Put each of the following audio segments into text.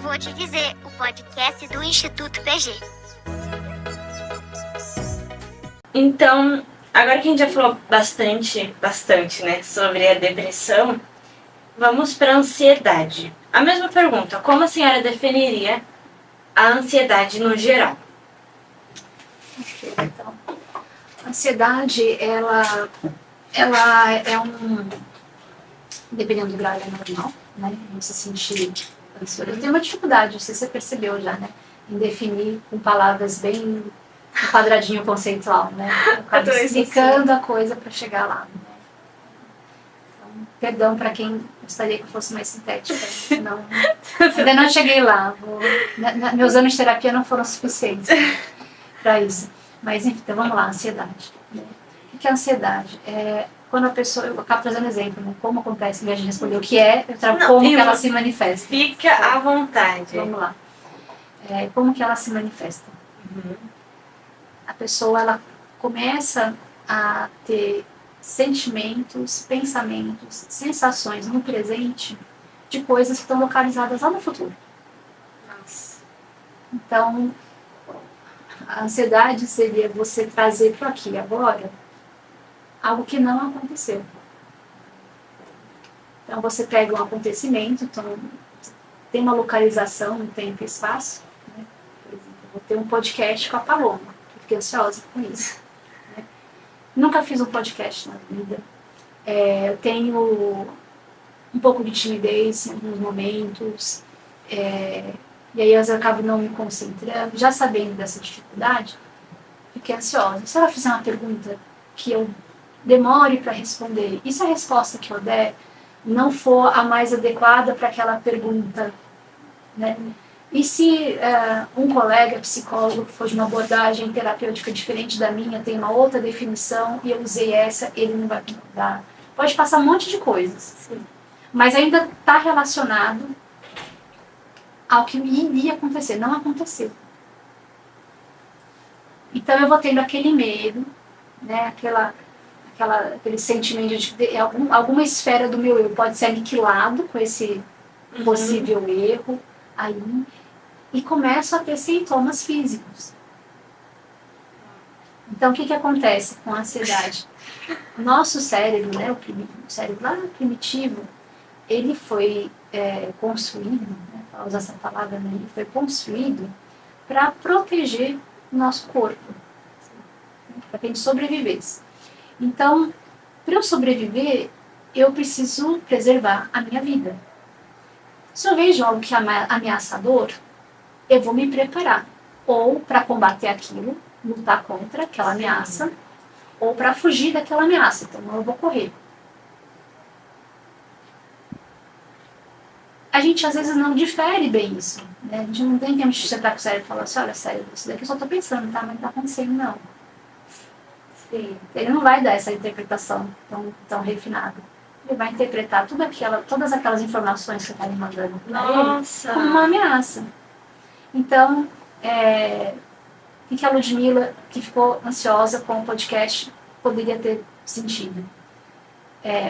vou te dizer, o podcast do Instituto PG. Então, agora que a gente já falou bastante, né, sobre a depressão, vamos para a ansiedade. A mesma pergunta, como a senhora definiria a ansiedade no geral? Então, a ansiedade, ela é dependendo do grau, é normal, né? Você sentir ansioso. Eu tenho uma dificuldade, não sei se você percebeu já, né? Em definir com palavras bem um quadradinho conceitual, né? Eu acabo explicando a coisa para chegar lá, né? Então, perdão para quem gostaria que eu fosse mais sintética. Ainda não cheguei lá. Meus anos de terapia não foram suficientes para isso. Mas, enfim, então vamos lá, ansiedade. Né? O que é ansiedade? Quando a pessoa, eu acabo trazendo exemplo, né? Como acontece, em vez de responder o que é, eu trago como que ela se manifesta. Fica à vontade. Vamos lá. Como que ela se manifesta? Uhum. A pessoa, ela começa a ter sentimentos, pensamentos, sensações no presente de coisas que estão localizadas lá no futuro. Nossa. Então, a ansiedade seria você trazer para aqui e agora algo que não aconteceu. Então, você pega um acontecimento, então, tem uma localização no tempo e espaço. Né? Por exemplo, eu vou ter um podcast com a Paloma. Eu fiquei ansiosa com isso. Né? Nunca fiz um podcast na vida. Eu tenho um pouco de timidez em alguns momentos. E aí, às vezes, eu acabo não me concentrando. Já sabendo dessa dificuldade, fiquei ansiosa. Se ela fizer uma pergunta que eu demore para responder, e se a resposta que eu der não for a mais adequada para aquela pergunta, né? E se um colega psicólogo que for de uma abordagem terapêutica diferente da minha, tem uma outra definição e eu usei essa, ele não vai concordar. Pode passar um monte de coisas, sim, mas ainda está relacionado ao que iria acontecer. Não aconteceu. Então eu vou tendo aquele medo, né? Aquele sentimento de que alguma esfera do meu eu pode ser aniquilado com esse possível erro aí, e começo a ter sintomas físicos. Então, o que acontece com a ansiedade? O nosso cérebro, né, o cérebro lá primitivo, ele foi construído, né, para usar essa palavra, né, ele foi construído para proteger o nosso corpo, para que a gente sobrevivesse. Então, para eu sobreviver, eu preciso preservar a minha vida. Se eu vejo algo que é ameaçador, eu vou me preparar. Ou para combater aquilo, lutar contra aquela ameaça, ou para fugir daquela ameaça. Então, eu vou correr. A gente, às vezes, não difere bem isso. Né? A gente não tem tempo de sentar com o cérebro e falar assim, olha, sério, isso daqui eu só estou pensando, tá? Mas não está acontecendo, não. Ele não vai dar essa interpretação tão refinada. Ele vai interpretar todas aquelas informações que você está me mandando para ele como uma ameaça. Então, o que a Ludmilla, que ficou ansiosa com o podcast, poderia ter sentido?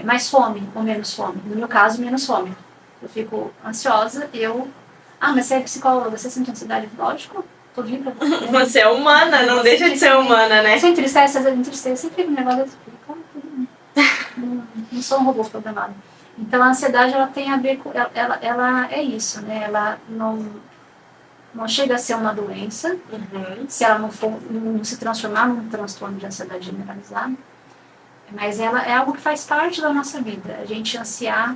Mais fome ou menos fome? No meu caso, menos fome. Eu fico ansiosa, mas você é psicóloga, você sente ansiedade? Lógico. Tô viva. Você é humana, não deixa de ser humana, né? Você entristece, às vezes entristece, sempre fica um negócio não sou um robô programado. Então a ansiedade, ela tem a ver com, ela é isso, né? Ela não chega a ser uma doença, se ela não se transformar num transtorno de ansiedade generalizada, mas ela é algo que faz parte da nossa vida, a gente ansiar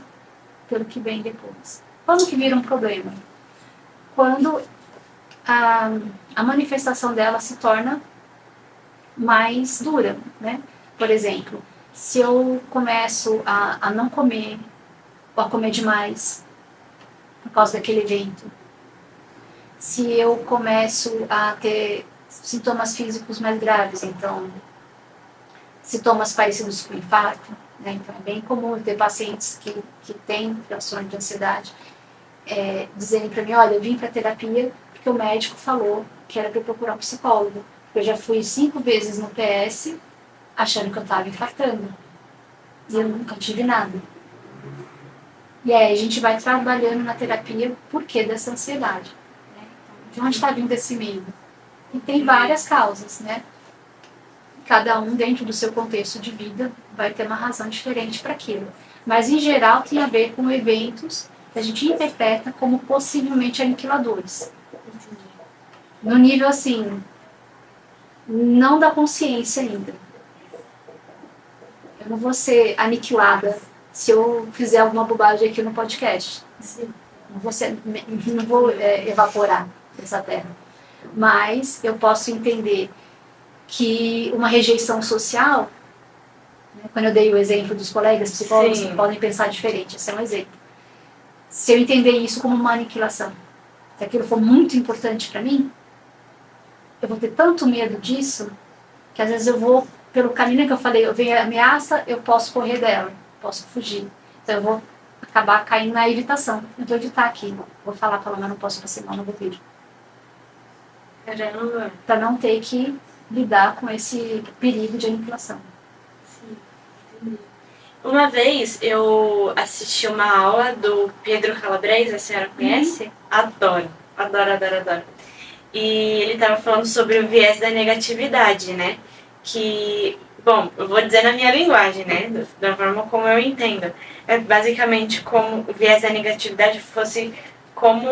pelo que vem depois. Quando que vira um problema? Quando a manifestação dela se torna mais dura, né? Por exemplo, se eu começo a não comer, ou a comer demais, por causa daquele evento, se eu começo a ter sintomas físicos mais graves, então, sintomas parecidos com infarto, né? Então, é bem comum ter pacientes que têm transtorno de ansiedade, dizerem para mim, olha, eu vim para terapia porque o médico falou que era para eu procurar um psicólogo. Eu já fui 5 vezes no PS achando que eu estava infartando. E eu nunca tive nada. E aí a gente vai trabalhando na terapia o porquê dessa ansiedade. Né? Então, de onde está vindo esse medo? E tem várias causas, né? Cada um, dentro do seu contexto de vida, vai ter uma razão diferente para aquilo. Mas, em geral, tem a ver com eventos que a gente interpreta como possivelmente aniquiladores. No nível, assim, não da consciência ainda. Eu não vou ser aniquilada se eu fizer alguma bobagem aqui no podcast. Não vou evaporar dessa terra. Mas eu posso entender que uma rejeição social, né, quando eu dei o exemplo dos colegas psicólogos que podem pensar diferente, esse é um exemplo. Se eu entender isso como uma aniquilação, se aquilo for muito importante para mim, eu vou ter tanto medo disso, que às vezes eu vou, pelo caminho que eu falei, eu venho ameaça, eu posso correr dela, posso fugir. Então eu vou acabar caindo na evitação. Eu vou evitar aqui, vou falar para ela, mas não posso fazer mal, não vou vir. Caramba. Para não ter que lidar com esse perigo de aniquilação. Sim, entendi. Uma vez eu assisti uma aula do Pedro Calabres, a senhora conhece? Adoro. E ele estava falando sobre o viés da negatividade, né? Que, bom, eu vou dizer na minha linguagem, né? Da forma como eu entendo. É basicamente como o viés da negatividade fosse como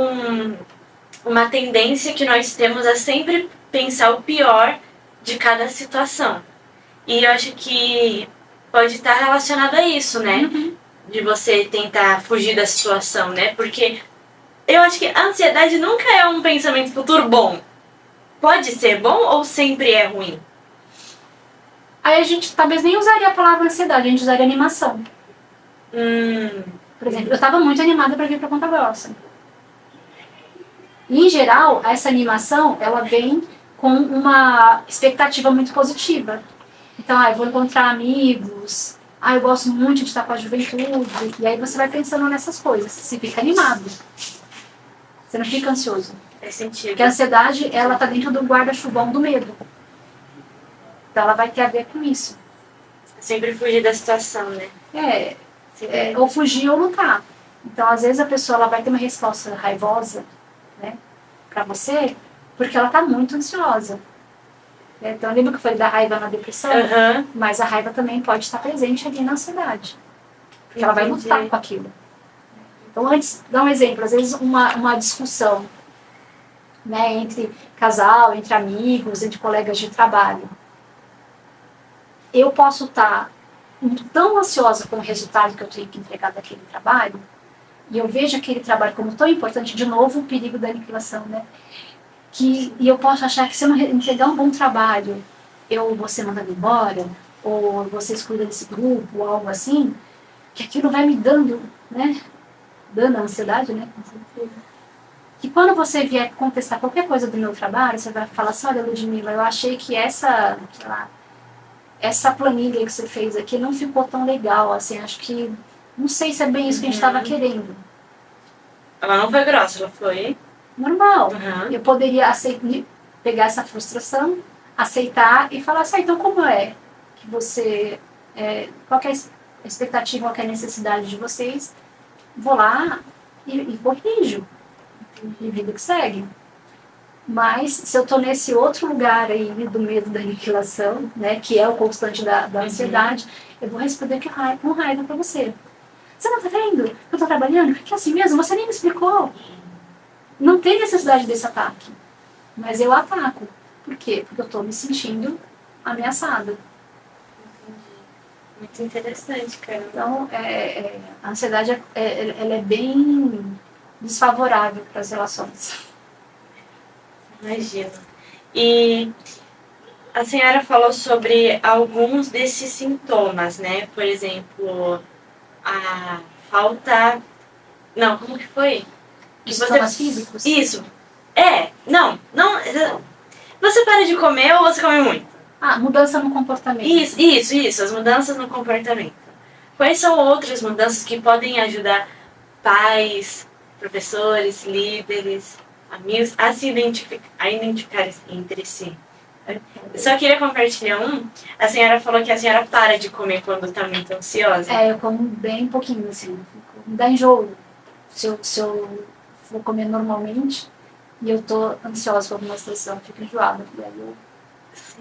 uma tendência que nós temos a sempre pensar o pior de cada situação. E eu acho que pode estar relacionado a isso, né? De você tentar fugir da situação, né? Porque eu acho que a ansiedade nunca é um pensamento futuro bom. Pode ser bom ou sempre é ruim? Aí a gente talvez nem usaria a palavra ansiedade, a gente usaria animação. Por exemplo, eu estava muito animada para vir para Ponta Grossa. E, em geral, essa animação, ela vem com uma expectativa muito positiva. Então, eu vou encontrar amigos, eu gosto muito de estar com a juventude, e aí você vai pensando nessas coisas, você fica animado. Você não fica ansioso. Faz sentido. Porque a ansiedade, ela tá dentro do guarda-chuvão do medo. Então, ela vai ter a ver com isso. Sempre fugir da situação, né? Ou fugir ou lutar. Então, às vezes, a pessoa ela vai ter uma resposta raivosa, né, pra você, porque ela tá muito ansiosa. Então, lembra que eu falei da raiva na depressão? Mas a raiva também pode estar presente ali na ansiedade. Porque ela vai lutar com aquilo. Então, antes, dá um exemplo. Às vezes, uma discussão, né, entre casal, entre amigos, entre colegas de trabalho. Eu posso estar tão ansiosa com o resultado que eu tenho que entregar daquele trabalho, e eu vejo aquele trabalho como tão importante, de novo, o perigo da aniquilação, né? E eu posso achar que se eu não entregar um bom trabalho, eu vou ser mandado embora, ou vou ser excluída desse grupo, ou algo assim, que aquilo vai me dando, né? Dando a ansiedade, né? Que quando você vier contestar qualquer coisa do meu trabalho, você vai falar assim, olha, Ludmila, eu achei que essa planilha que você fez aqui não ficou tão legal, assim, acho que, não sei se é bem isso que a gente estava querendo. Ela não foi grossa, ela foi normal. Eu poderia pegar essa frustração, aceitar e falar assim, então como é que você, qual que é a expectativa, qual que é a necessidade de vocês, vou lá e corrijo, e vida que segue. Mas se eu estou nesse outro lugar aí do medo da aniquilação, né, que é o constante da ansiedade, eu vou responder com raiva para você. Você não está vendo que eu estou trabalhando? Que é assim mesmo, você nem me explicou. Não tem necessidade desse ataque. Mas eu ataco. Por quê? Porque eu estou me sentindo ameaçada. Muito interessante, cara. Então, a ansiedade ela é bem desfavorável para as relações. Imagino. E a senhora falou sobre alguns desses sintomas, né? Por exemplo, a falta... Não, como que foi? Sintomas físicos? Isso. Não. Você para de comer ou você come muito? Mudança no comportamento. Isso. As mudanças no comportamento. Quais são outras mudanças que podem ajudar pais, professores, líderes, amigos a se identificar entre si? Eu só queria compartilhar a senhora falou que a senhora para de comer quando está muito ansiosa. Eu como bem pouquinho, assim, fico me dá enjoo se eu for comer normalmente e eu tô ansiosa por alguma situação, eu fico enjoada.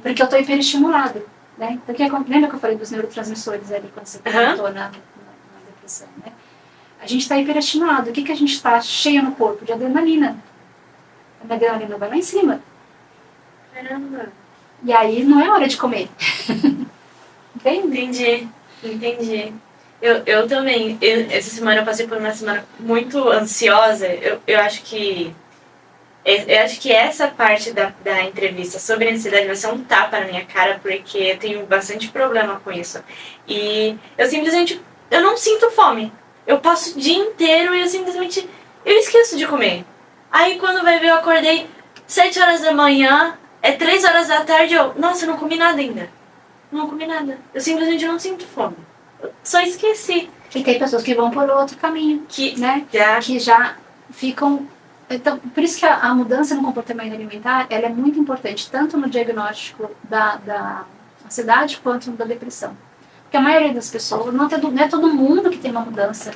Porque eu tô hiperestimulada, né? Então, lembra que eu falei dos neurotransmissores ali quando você perguntou na depressão, né? A gente está hiperestimulado. O que a gente está cheio no corpo? De adrenalina. A adrenalina vai lá em cima. Caramba. E aí não é hora de comer. Entendi. Eu também. Essa semana eu passei por uma semana muito ansiosa. Eu acho que essa parte da entrevista sobre ansiedade vai ser um tapa na minha cara, porque eu tenho bastante problema com isso. E eu simplesmente, eu não sinto fome. Eu passo o dia inteiro e eu esqueço de comer. Aí quando vai ver, eu acordei 7 horas da manhã, é 3 horas da tarde, nossa, eu não comi nada ainda. Não comi nada. Eu simplesmente não sinto fome. Eu só esqueci. E tem pessoas que vão por outro caminho, né? Que já ficam... Então, por isso que a mudança no comportamento alimentar, ela é muito importante, tanto no diagnóstico da ansiedade quanto da depressão. Porque a maioria das pessoas, não é todo mundo que tem uma mudança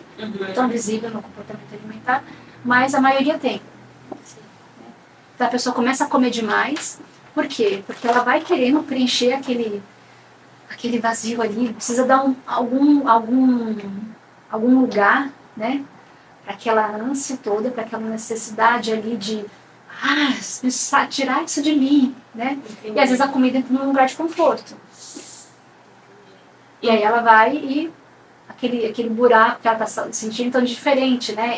tão visível no comportamento alimentar, mas a maioria tem. Então a pessoa começa a comer demais. Por quê? Porque ela vai querendo preencher aquele vazio ali, precisa dar algum lugar, né? Para aquela ânsia toda, para aquela necessidade ali de tirar isso de mim, né? Entendi. E às vezes a comida entra num lugar de conforto. E aí ela vai e aquele buraco que ela está sentindo tão diferente, né?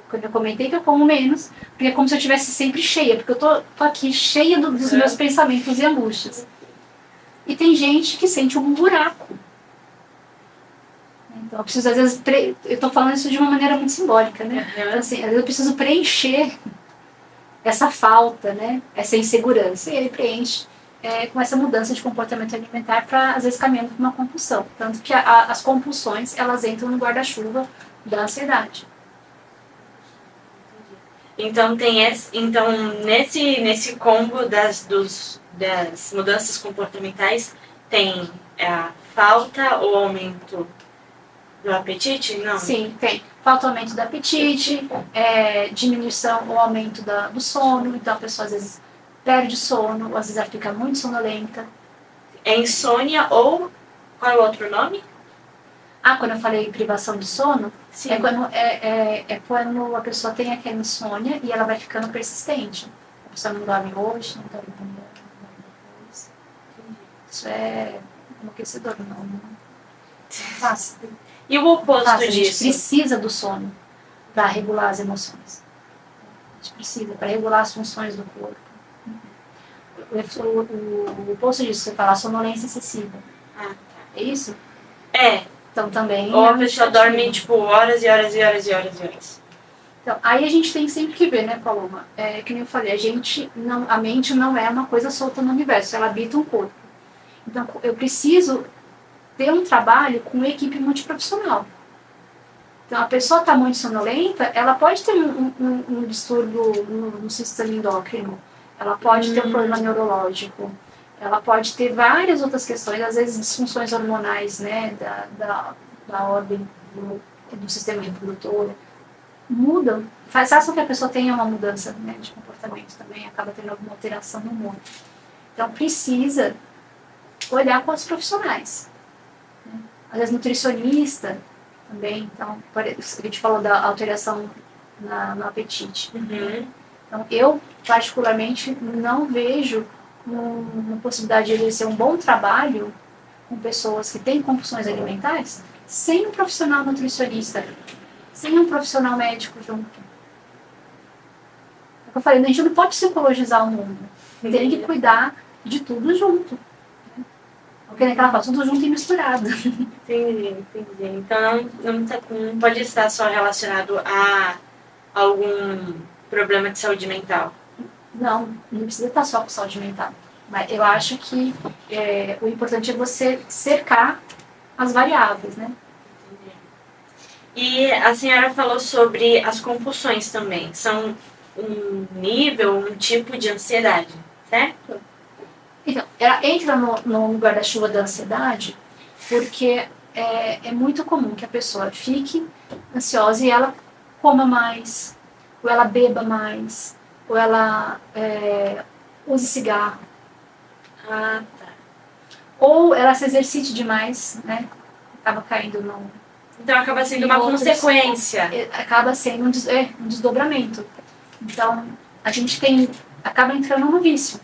Quando eu comentei que eu como menos, porque é como se eu estivesse sempre cheia, porque eu tô aqui cheia dos meus pensamentos e angústias. E tem gente que sente um buraco. Então eu preciso, às vezes, eu tô falando isso de uma maneira muito simbólica, né? Então, assim, às vezes eu preciso preencher essa falta, né? Essa insegurança. E ele preenche com essa mudança de comportamento alimentar para, às vezes, caminhando para uma compulsão. Tanto que as compulsões, elas entram no guarda-chuva da ansiedade. Então, nesse combo das mudanças comportamentais, tem a falta ou aumento do apetite? Não? Sim, tem. Falta ou aumento do apetite, diminuição ou aumento do sono. Então, a pessoa, às vezes, perde sono, ou às vezes ela fica muito sonolenta. É insônia ou... Qual é o outro nome? Quando eu falei privação de sono, sim. Quando a pessoa tem aquela insônia e ela vai ficando persistente. A pessoa não dorme hoje, não dorme depois. Isso é enlouquecedor, não. Fácil. E o oposto disso? A gente precisa do sono para regular as emoções. A gente precisa, para regular as funções do corpo. O oposto disso, você fala sonolência excessiva. É isso? Então também... Ou a pessoa dorme, tipo, horas e horas e horas e horas e horas. Então, aí a gente tem sempre que ver, né, Paloma? Que nem eu falei, a mente não é uma coisa solta no universo, ela habita um corpo. Então, eu preciso ter um trabalho com uma equipe multiprofissional. Então, a pessoa está muito sonolenta, ela pode ter um distúrbio no sistema endócrino, ela pode ter um problema neurológico, ela pode ter várias outras questões, às vezes disfunções hormonais, né, da ordem do sistema reprodutor, mudam, faz com que a pessoa tenha uma mudança, né, de comportamento também, acaba tendo alguma alteração no humor. Então precisa olhar com os profissionais, né? Às vezes nutricionista também, então a gente falou da alteração no apetite. Então eu particularmente não vejo uma possibilidade de exercer um bom trabalho com pessoas que têm compulsões alimentares sem um profissional nutricionista, sem um profissional médico junto. É o que eu falei, a gente não pode psicologizar o mundo, tem que cuidar de tudo junto. Porque naquela fala, tudo junto e misturado. Entendi. Então não pode estar só relacionado a algum problema de saúde mental. Não precisa estar só com saúde mental. Mas eu acho que o importante é você cercar as variáveis, né? E a senhora falou sobre as compulsões também. São um nível, um tipo de ansiedade, certo? Então, ela entra no guarda-chuva da ansiedade porque é muito comum que a pessoa fique ansiosa e ela coma mais, ou ela beba mais, ou ela use cigarro, Ah, tá. ou ela se exercite demais, né? Acaba caindo no... Então acaba sendo E uma outros- consequência. acaba sendo um desdobramento. Então, a gente acaba entrando no vício.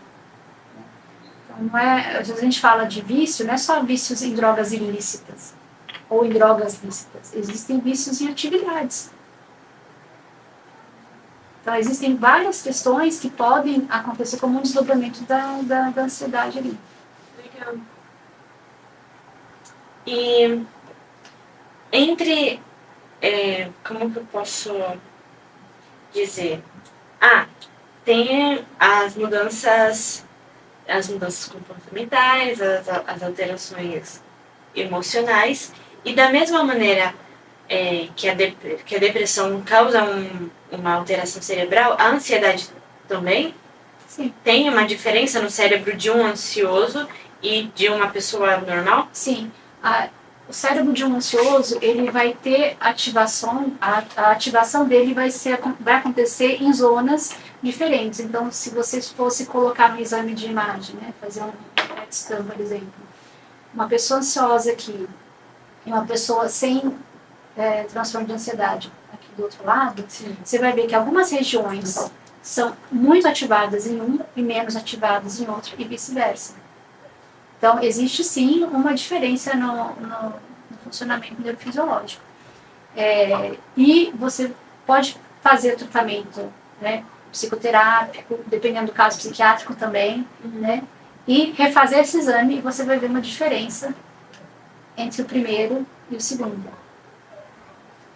Então, não é, às vezes a gente fala de vício, não é só vícios em drogas ilícitas ou em drogas lícitas. Existem vícios em atividades. Então, existem várias questões que podem acontecer como um desdobramento da ansiedade ali. Legal. E entre, como que eu posso dizer? Tem as mudanças comportamentais, as alterações emocionais, e da mesma maneira que a depressão causa uma alteração cerebral, a ansiedade também. Sim. Tem uma diferença no cérebro de um ansioso e de uma pessoa normal? Sim. O cérebro de um ansioso, ele vai ter ativação, a ativação dele vai acontecer em zonas diferentes. Então, se você fosse colocar no exame de imagem, né, fazer um PET scan, por exemplo, uma pessoa ansiosa aqui e uma pessoa sem transtorno de ansiedade aqui do outro lado, Sim. você vai ver que algumas regiões são muito ativadas em um e menos ativadas em outro e vice-versa. Então, existe sim uma diferença no funcionamento neurofisiológico. E você pode fazer tratamento, né, psicoterápico, dependendo do caso psiquiátrico também, né, e refazer esse exame e você vai ver uma diferença entre o primeiro e o segundo.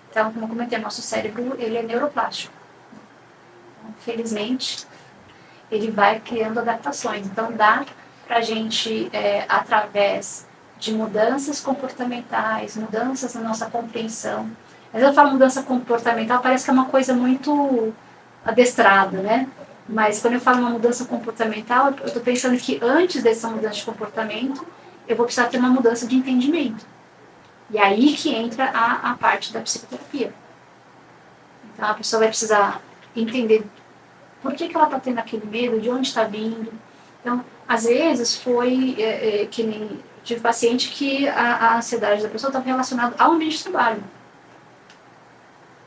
Então, como eu comentei, nosso cérebro ele é neuroplástico. Então, felizmente, ele vai criando adaptações. Então, dá para a gente, através de mudanças comportamentais, mudanças na nossa compreensão. Às vezes eu falo mudança comportamental, parece que é uma coisa muito adestrada, né? Mas quando eu falo uma mudança comportamental, eu estou pensando que antes dessa mudança de comportamento, eu vou precisar ter uma mudança de entendimento. E aí que entra a parte da psicoterapia. Então a pessoa vai precisar entender por que ela está tendo aquele medo, de onde está vindo. Então, às vezes foi que nem tive paciente que a ansiedade da pessoa estava relacionada ao ambiente de trabalho.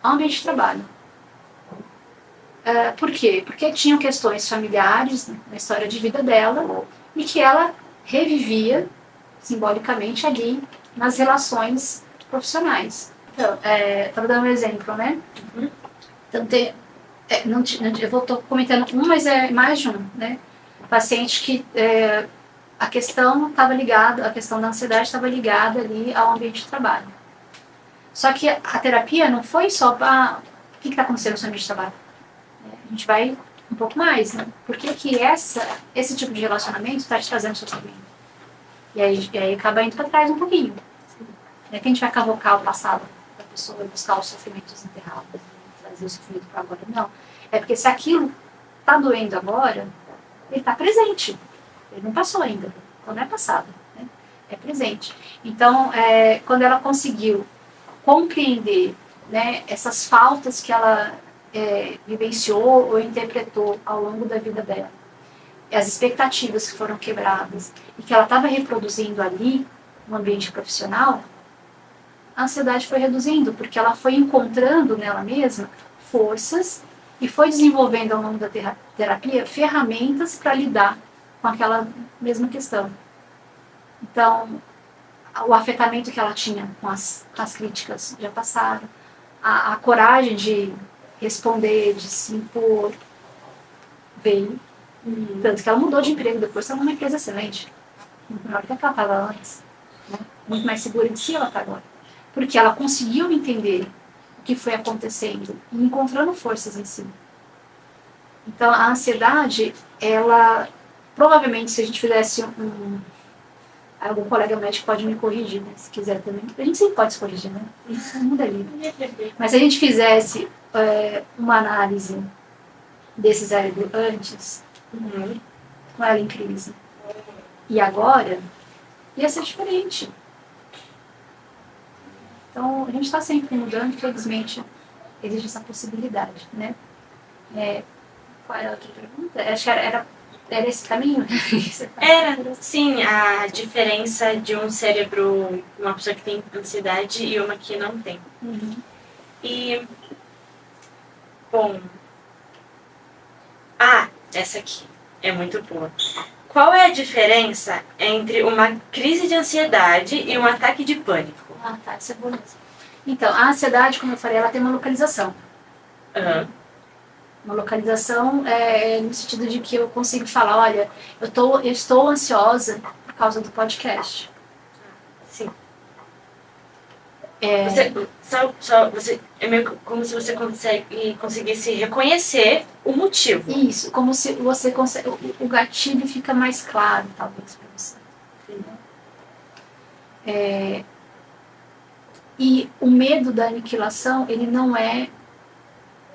Ao ambiente de trabalho. Por quê? Porque tinham questões familiares na história de vida dela e que ela revivia simbolicamente ali nas relações profissionais. Então, estava dando um exemplo, né? Uhum. Então, eu estou comentando mas é mais de um, né? Paciente que a questão estava ligada, a questão da ansiedade estava ligada ali ao ambiente de trabalho. Só que a terapia não foi só para o que está acontecendo no seu ambiente de trabalho. A gente vai um pouco mais, né? Por que esse tipo de relacionamento está te trazendo sofrimento? E aí acaba indo para trás um pouquinho. Não é que a gente vai cavocar o passado da pessoa e buscar os sofrimentos enterrados, trazer o sofrimento para agora. Não. É porque se aquilo está doendo agora, ele está presente. Ele não passou ainda. Então não é passado. Né? É presente. Então, quando ela conseguiu compreender, né, essas faltas que ela vivenciou ou interpretou ao longo da vida dela, as expectativas que foram quebradas e que ela estava reproduzindo ali no ambiente profissional, a ansiedade foi reduzindo, porque ela foi encontrando nela mesma forças e foi desenvolvendo ao longo da terapia ferramentas para lidar com aquela mesma questão. Então, o afetamento que ela tinha com as críticas já passaram, a coragem de responder, de se impor, veio. Tanto que ela mudou de emprego depois, ela é uma empresa excelente. Muito melhor do que ela estava antes. Né? Muito mais segura de si ela está agora. Porque ela conseguiu entender o que foi acontecendo e encontrando forças em si. Então, a ansiedade, ela, provavelmente, se a gente fizesse algum colega médico pode me corrigir, né, se quiser também. A gente sempre pode se corrigir, né? Isso muda ali. Mas se a gente fizesse uma análise desse cérebro antes, com ela em crise, e agora, ia ser diferente. Então, a gente está sempre mudando, infelizmente, existe essa possibilidade, né? Qual era a outra pergunta? Acho que era esse caminho? Era, sim, a diferença de um cérebro, uma pessoa que tem ansiedade e uma que não tem. Uhum. E, bom... essa aqui é muito boa. Qual é a diferença entre uma crise de ansiedade e um ataque de pânico? Tá, isso é bom mesmo. Então, a ansiedade, como eu falei, ela tem uma localização. Uhum. Uma localização no sentido de que eu consigo falar, olha, eu estou ansiosa por causa do podcast. Sim. Você é meio como se você conseguisse reconhecer o motivo. Isso, como se você consegue, o gatilho fica mais claro, talvez, para você. E o medo da aniquilação, ele não é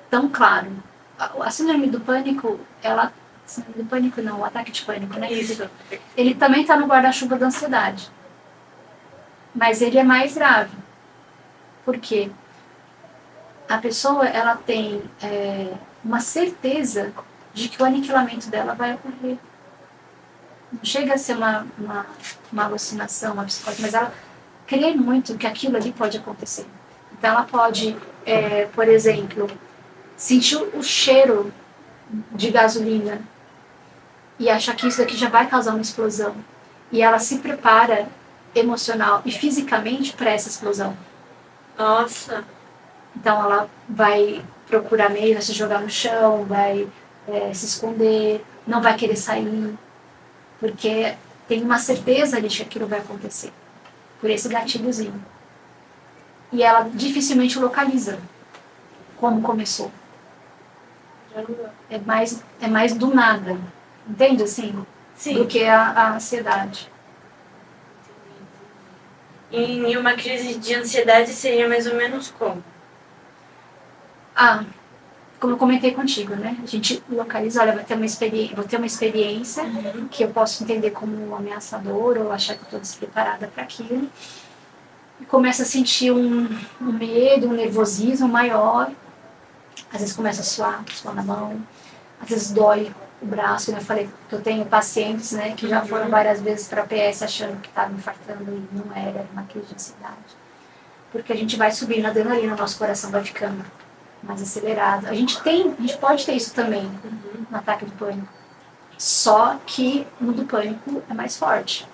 tão claro. A síndrome do pânico, síndrome do pânico não, o ataque de pânico, né? Isso. Ele também está no guarda-chuva da ansiedade. Mas ele é mais grave. Por quê? A pessoa, ela tem uma certeza de que o aniquilamento dela vai ocorrer. Não chega a ser uma alucinação, uma psicose, mas ela crê muito que aquilo ali pode acontecer. Então ela pode, por exemplo, sentir o cheiro de gasolina e achar que isso daqui já vai causar uma explosão. E ela se prepara emocional e fisicamente para essa explosão. Nossa! Então ela vai procurar meio, vai se jogar no chão, vai se esconder, não vai querer sair, porque tem uma certeza de que aquilo vai acontecer, por esse gatilhozinho. E ela dificilmente localiza como começou. É mais do nada, entende assim? Sim. Do que a ansiedade. E uma crise de ansiedade seria mais ou menos como? Como eu comentei contigo, né? A gente localiza, olha, vou ter uma experiência que eu posso entender como ameaçadora ou achar que eu estou despreparada para aquilo. E começa a sentir um medo, um nervosismo maior. Às vezes começa a suar na mão. Às vezes dói o braço. Eu falei que eu tenho pacientes, né, que já foram várias vezes para a PS achando que estava infartando e não era uma crise de ansiedade. Porque a gente vai subindo a adrenalina, nosso coração vai ficando mais acelerado. A gente pode ter isso também no ataque do pânico. Só que no do pânico é mais forte.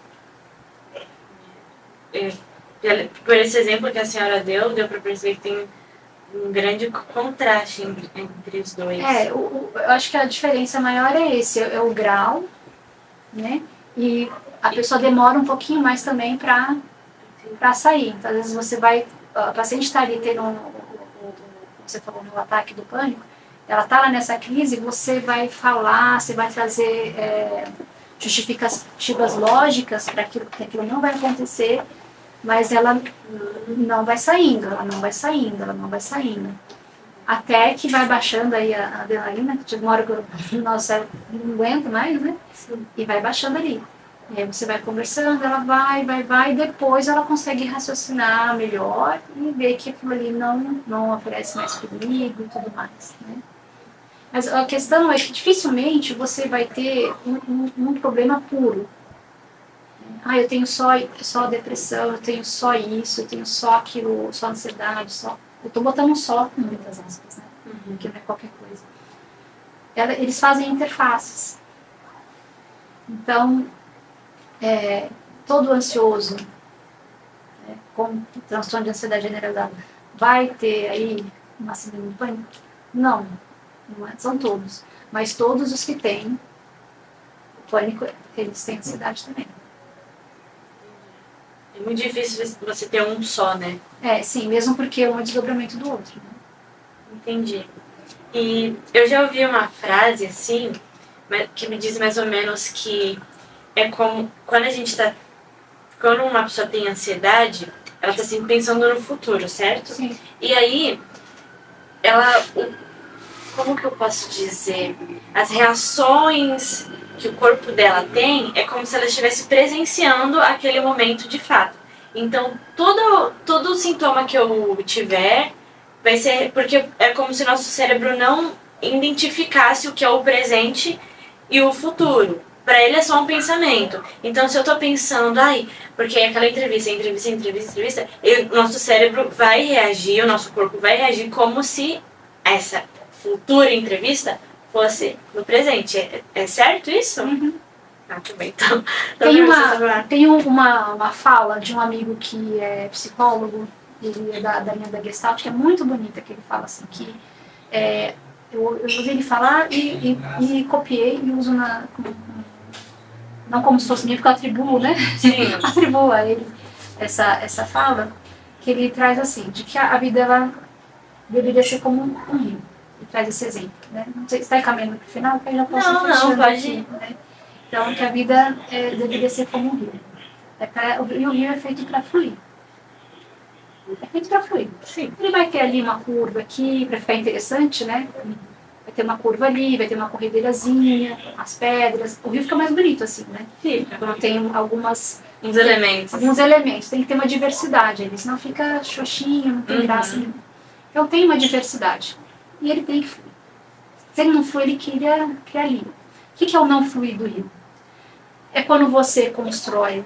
Por esse exemplo que a senhora deu para perceber que tem um grande contraste entre os dois. Eu acho que a diferença maior é esse, é o grau, né? E a pessoa demora um pouquinho mais também para sair. Então, às vezes você a paciente está ali tendo você falou no ataque do pânico, ela está lá nessa crise, você vai falar, você vai trazer justificativas lógicas para que aquilo não vai acontecer, mas ela não vai saindo, até que vai baixando aí a adrenalina, que chega uma hora que o nosso cérebro não aguenta mais, né? Sim. E vai baixando ali. E aí você vai conversando, ela vai, e depois ela consegue raciocinar melhor e ver que aquilo ali não oferece mais perigo e tudo mais, né? Mas a questão é que dificilmente você vai ter um problema puro. Eu tenho só depressão, eu tenho só isso, eu tenho só aquilo, só ansiedade, só... Eu estou botando só com muitas aspas, né? Porque não é qualquer coisa. Eles fazem interfaces. Então, todo ansioso, com transtorno de ansiedade generalizada, vai ter aí uma síndrome do pânico? Não são todos. Mas todos os que têm o pânico, eles têm ansiedade também. É muito difícil você ter um só, né? Sim, mesmo porque um é desdobramento do outro. Né? Entendi. E eu já ouvi uma frase assim, que me diz mais ou menos que é como quando uma pessoa tem ansiedade, ela está sempre pensando no futuro, certo? Sim. E aí, como que eu posso dizer? As reações que o corpo dela tem é como se ela estivesse presenciando aquele momento de fato. Então, todo sintoma que eu tiver vai ser... Porque é como se o nosso cérebro não identificasse o que é o presente e o futuro. Pra ele é só um pensamento. Então, se eu tô pensando, porque aquela entrevista, o nosso cérebro vai reagir, o nosso corpo vai reagir como se essa futura entrevista fosse no presente. É certo isso? Uhum. Também. Então, tem uma fala de um amigo que é psicólogo, ele é da linha da Gestalt, que é muito bonita, que ele fala assim, que eu ouvi ele falar e copiei e uso não como se fosse minha, porque eu atribuo, né? Sim. Atribuo a ele essa fala, que ele traz assim, de que a vida ela deveria ser como um rio. Ele traz esse exemplo, né? Não sei se está caminhando para o final, porque eu já posso ir fechando pode aqui, né? Então, que a vida deveria ser como um rio. E o rio é feito para fluir. É feito para fluir. Sim. Ele vai ter ali uma curva aqui, para ficar interessante, né? Vai ter uma curva ali, vai ter uma corredeirazinha, as pedras. O rio fica mais bonito assim, né? Fica. Quando tem alguns elementos. Tem que ter uma diversidade ali, senão fica xoxinho, não tem graça nenhuma. Então tem uma diversidade. E ele tem que fluir. Se ele não fluir, ele cria linha. O que é o não fluir do rio? É quando você constrói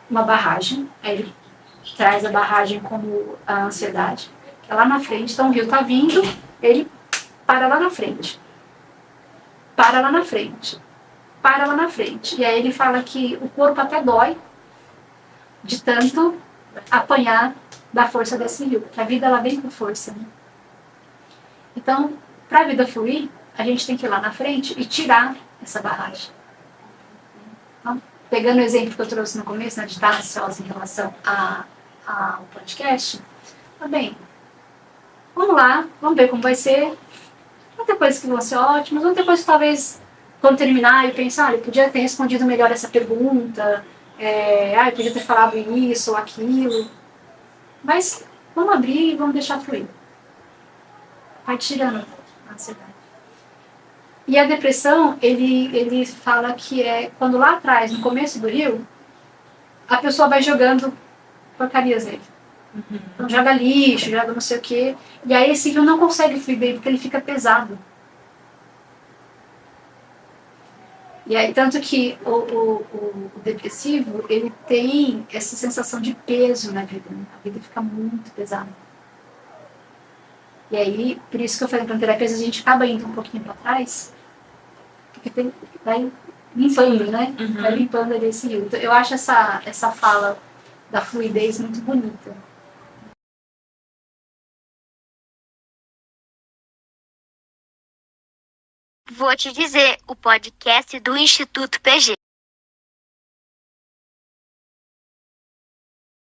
uma barragem, aí ele traz a barragem como a ansiedade, que é lá na frente, então o rio está vindo, ele para lá na frente. Para lá na frente. Para lá na frente. E aí ele fala que o corpo até dói de tanto apanhar da força desse rio, porque a vida ela vem com força, né? Então, para a vida fluir, a gente tem que ir lá na frente e tirar essa barragem. Então, pegando o exemplo que eu trouxe no começo, né, de estar ansiosa em relação ao podcast, tá bem, vamos lá, vamos ver como vai ser. Vão ter coisas que vão ser ótimas, vão ter coisas que talvez, quando terminar, eu pensar, eu podia ter respondido melhor essa pergunta, eu podia ter falado isso ou aquilo. Mas vamos abrir e vamos deixar fluir. Vai tirando a ansiedade. E a depressão, ele fala que é quando lá atrás, no começo do rio, a pessoa vai jogando porcarias nele. Uhum. Então joga lixo, joga não sei o quê. E aí esse rio não consegue fluir bem, porque ele fica pesado. E aí, tanto que o depressivo, ele tem essa sensação de peso na vida, né? A vida fica muito pesada. E aí, por isso que eu falei para a terapia, às vezes a gente acaba indo um pouquinho para trás, porque vai limpando, né? Uhum. Vai limpando ali esse rio. Então, eu acho essa fala da fluidez muito bonita. Vou te dizer, o podcast do Instituto PG.